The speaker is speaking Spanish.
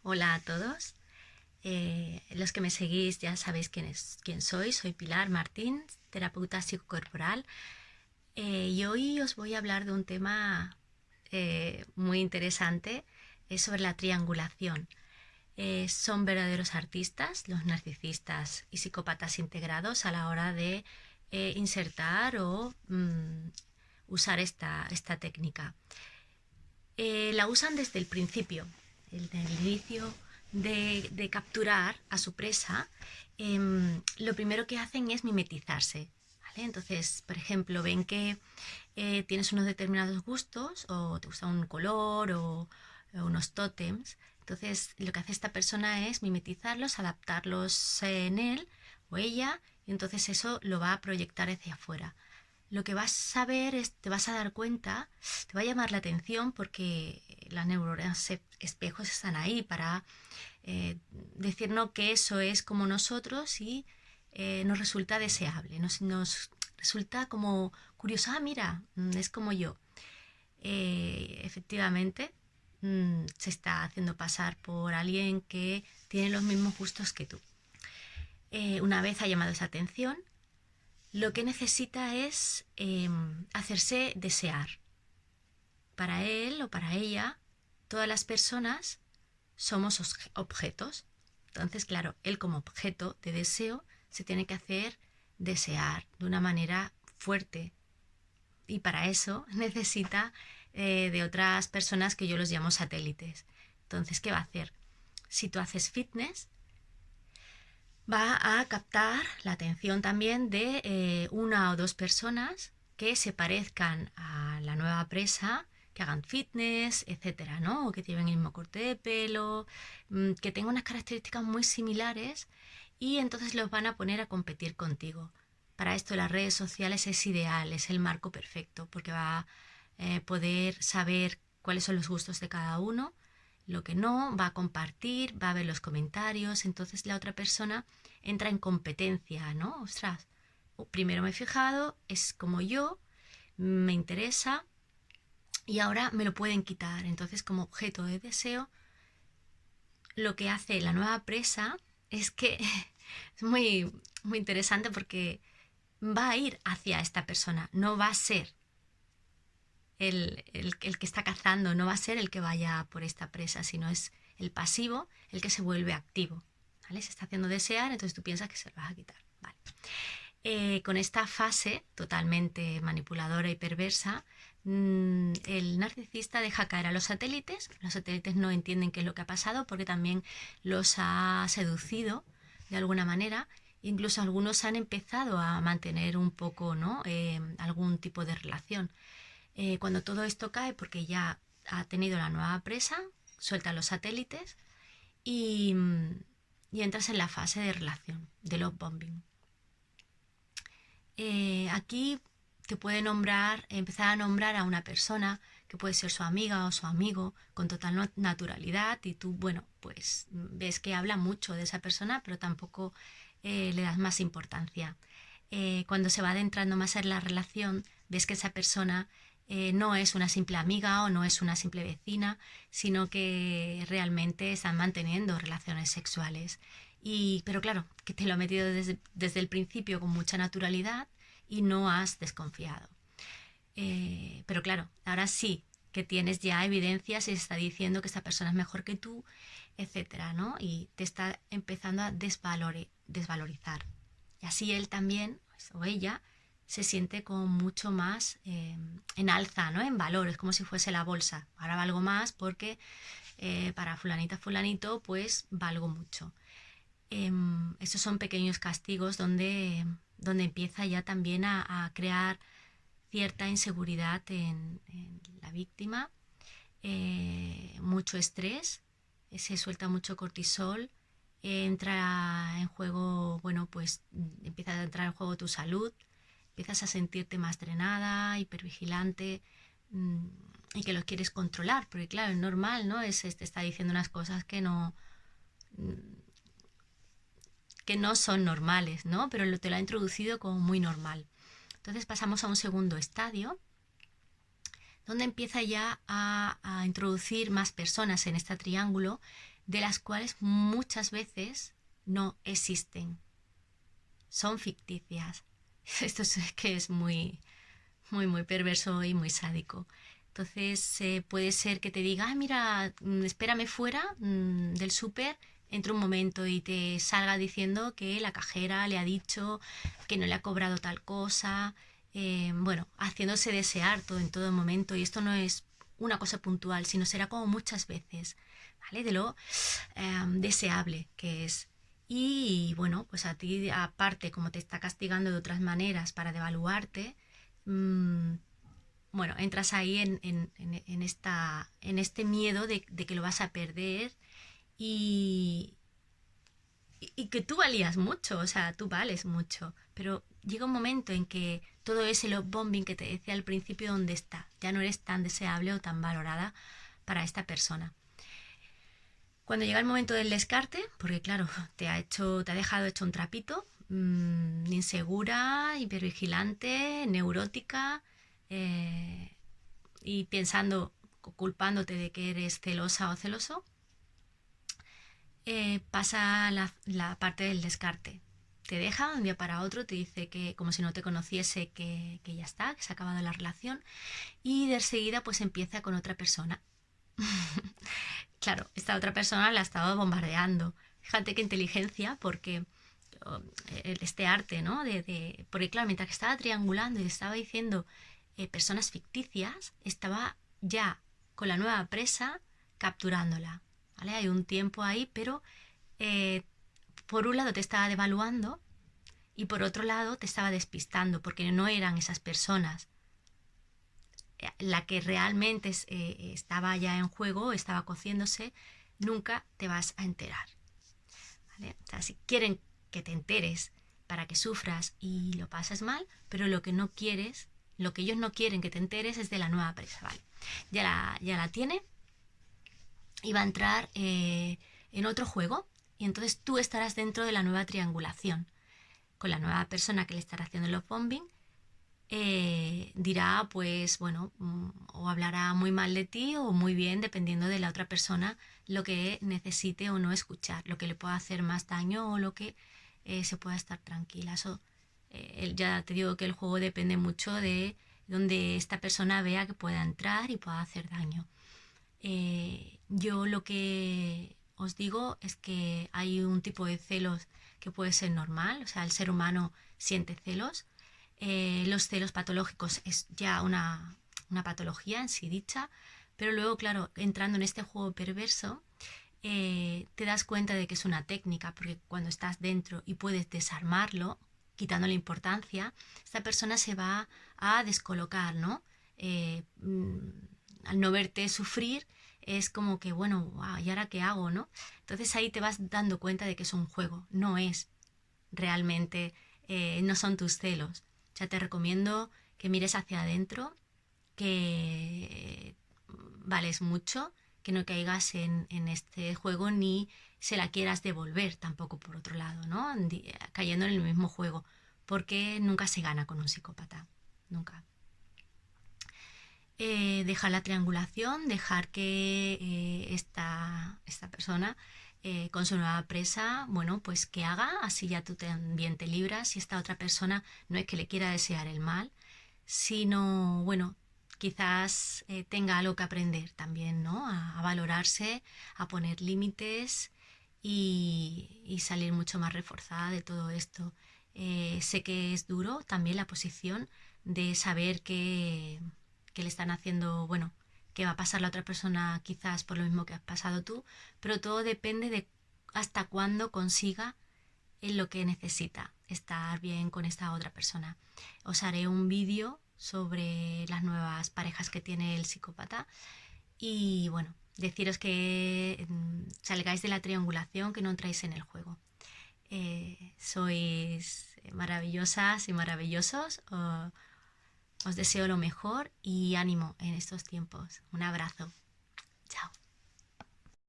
Hola a todos. Los que me seguís ya sabéis quién soy. Soy Pilar Martín, terapeuta psicocorporal. Y hoy os voy a hablar de un tema muy interesante, sobre la triangulación. Son verdaderos artistas los narcisistas y psicópatas integrados a la hora de insertar o usar esta técnica. La usan desde el principio, el inicio de capturar a su presa. Lo primero que hacen es mimetizarse. ¿Vale? Entonces, por ejemplo, ven que tienes unos determinados gustos o te gusta un color o unos tótems. Entonces, lo que hace esta persona es mimetizarlos, adaptarlos en él o ella, y entonces eso lo va a proyectar hacia afuera. Lo que vas a ver es, te vas a dar cuenta, te va a llamar la atención porque las neuronas espejos están ahí para decirnos que eso es como nosotros y nos resulta deseable, nos resulta como curioso, mira, es como yo. Efectivamente, se está haciendo pasar por alguien que tiene los mismos gustos que tú. Una vez ha llamado esa atención, lo que necesita es hacerse desear. Para él o para ella, todas las personas somos objetos. Entonces, claro, él como objeto de deseo se tiene que hacer desear de una manera fuerte. Y para eso necesita de otras personas que yo los llamo satélites. Entonces, ¿qué va a hacer? Si tú haces fitness, va a captar la atención también de una o dos personas que se parezcan a la nueva presa, que hagan fitness, etcétera, ¿no? O que lleven el mismo corte de pelo, que tengan unas características muy similares y entonces los van a poner a competir contigo. Para esto las redes sociales es ideal, es el marco perfecto, porque va a poder saber cuáles son los gustos de cada uno, lo que no, va a compartir, va a ver los comentarios, entonces la otra persona entra en competencia, ¿no? Ostras, primero me he fijado, es como yo, me interesa y ahora me lo pueden quitar. Entonces, como objeto de deseo, lo que hace la nueva presa es que es muy interesante porque va a ir hacia esta persona, no va a ser el que está cazando, no va a ser el que vaya por esta presa, sino es el pasivo el que se vuelve activo. ¿Vale? Se está haciendo desear, entonces tú piensas que se lo vas a quitar. Vale. Con esta fase totalmente manipuladora y perversa, el narcisista deja caer a los satélites no entienden qué es lo que ha pasado porque también los ha seducido de alguna manera, incluso algunos han empezado a mantener un poco, ¿no? Algún tipo de relación. Cuando todo esto cae porque ya ha tenido la nueva presa, suelta los satélites y, y entras en la fase de relación, de love bombing. Aquí te puede empezar a nombrar a una persona que puede ser su amiga o su amigo con total naturalidad y tú, bueno, pues ves que habla mucho de esa persona, pero tampoco le das más importancia. Cuando se va adentrando más en la relación, ves que esa persona no es una simple amiga o no es una simple vecina, sino que realmente están manteniendo relaciones sexuales. Pero claro, que te lo ha metido desde el principio con mucha naturalidad y no has desconfiado. Pero claro, ahora sí que tienes ya evidencias y está diciendo que esta persona es mejor que tú, etcétera, ¿no? Y te está empezando a desvalorizar. Y así él también, pues, o ella, se siente como mucho más en alza, ¿no? En valor, es como si fuese la bolsa. Ahora valgo más porque para fulanita, fulanito, pues valgo mucho. Estos son pequeños castigos donde empieza ya también a crear cierta inseguridad en la víctima, mucho estrés, se suelta mucho cortisol, entra en juego, bueno, pues empieza a entrar en juego tu salud, empiezas a sentirte más drenada, hipervigilante mmm, y que lo quieres controlar, porque claro, es normal, ¿no? Te está diciendo unas cosas que no son normales, ¿no? Pero te lo ha introducido como muy normal. Entonces pasamos a un segundo estadio donde empieza ya a introducir más personas en este triángulo, de las cuales muchas veces no existen, son ficticias. Esto es que es muy, muy, muy perverso y muy sádico. Entonces puede ser que te diga, mira, espérame fuera del súper, entre un momento y te salga diciendo que la cajera le ha dicho que no le ha cobrado tal cosa, bueno, haciéndose desear todo en todo momento. Y esto no es una cosa puntual, sino será como muchas veces, ¿vale? De lo deseable que es. Y bueno, pues a ti, aparte, como te está castigando de otras maneras para devaluarte, mmm, bueno, entras ahí en este miedo de que lo vas a perder y, y que tú valías mucho, o sea, tú vales mucho, pero llega un momento en que todo ese love bombing que te decía al principio, ¿dónde está? Ya no eres tan deseable o tan valorada para esta persona. Cuando llega el momento del descarte, porque claro, te ha dejado hecho un trapito, insegura, hipervigilante, neurótica, eh, y pensando, culpándote de que eres celosa o celoso, pasa la parte del descarte. Te deja de un día para otro, te dice que como si no te conociese, que ya está, que se ha acabado la relación, y de seguida pues empieza con otra persona. Claro, esta otra persona la ha estado bombardeando. Fíjate qué inteligencia, porque oh, este arte, ¿no? Porque claro, mientras que estaba triangulando y estaba diciendo personas ficticias, estaba ya con la nueva presa capturándola. ¿Vale? Hay un tiempo ahí, pero eh, por un lado te estaba devaluando y por otro lado te estaba despistando, porque no eran esas personas. La que realmente estaba ya en juego, estaba cociéndose, nunca te vas a enterar. ¿Vale? O sea, si quieren que te enteres para que sufras y lo pases mal, pero lo que no quieres, lo que ellos no quieren que te enteres es de la nueva presa. ¿Vale? Ya la tiene y va a entrar en otro juego y entonces tú estarás dentro de la nueva triangulación con la nueva persona que le estará haciendo el love bombing. Dirá pues bueno, o hablará muy mal de ti o muy bien, dependiendo de la otra persona, lo que necesite o no escuchar, lo que le pueda hacer más daño o lo que se pueda estar tranquila. Eso, ya te digo que el juego depende mucho de donde esta persona vea que pueda entrar y pueda hacer daño. Yo lo que os digo es que hay un tipo de celos que puede ser normal, o sea, el ser humano siente celos. Los celos patológicos es ya una patología en sí dicha, pero luego, claro, entrando en este juego perverso, te das cuenta de que es una técnica, porque cuando estás dentro y puedes desarmarlo, quitando la importancia, esta persona se va a descolocar, ¿no? Al no verte sufrir, es como que, bueno, wow, ¿y ahora qué hago, no? Entonces ahí te vas dando cuenta de que es un juego, no es realmente, no son tus celos. O sea, te recomiendo que mires hacia adentro, que vales mucho, que no caigas en este juego ni se la quieras devolver tampoco por otro lado, ¿no? Cayendo en el mismo juego, porque nunca se gana con un psicópata, nunca. Dejar la triangulación, dejar que esta persona con su nueva presa, bueno, pues que haga, así ya tú también te libras y esta otra persona no es que le quiera desear el mal, sino, bueno, quizás tenga algo que aprender también, ¿no? A valorarse, a poner límites y salir mucho más reforzada de todo esto. Sé que es duro también la posición de saber que le están haciendo, bueno, que va a pasar la otra persona quizás por lo mismo que has pasado tú, pero todo depende de hasta cuándo consiga en lo que necesita estar bien con esta otra persona. Os haré un vídeo sobre las nuevas parejas que tiene el psicópata y bueno, deciros que salgáis de la triangulación, que no entráis en el juego. Sois maravillosas y maravillosos. Os deseo lo mejor y ánimo en estos tiempos. Un abrazo.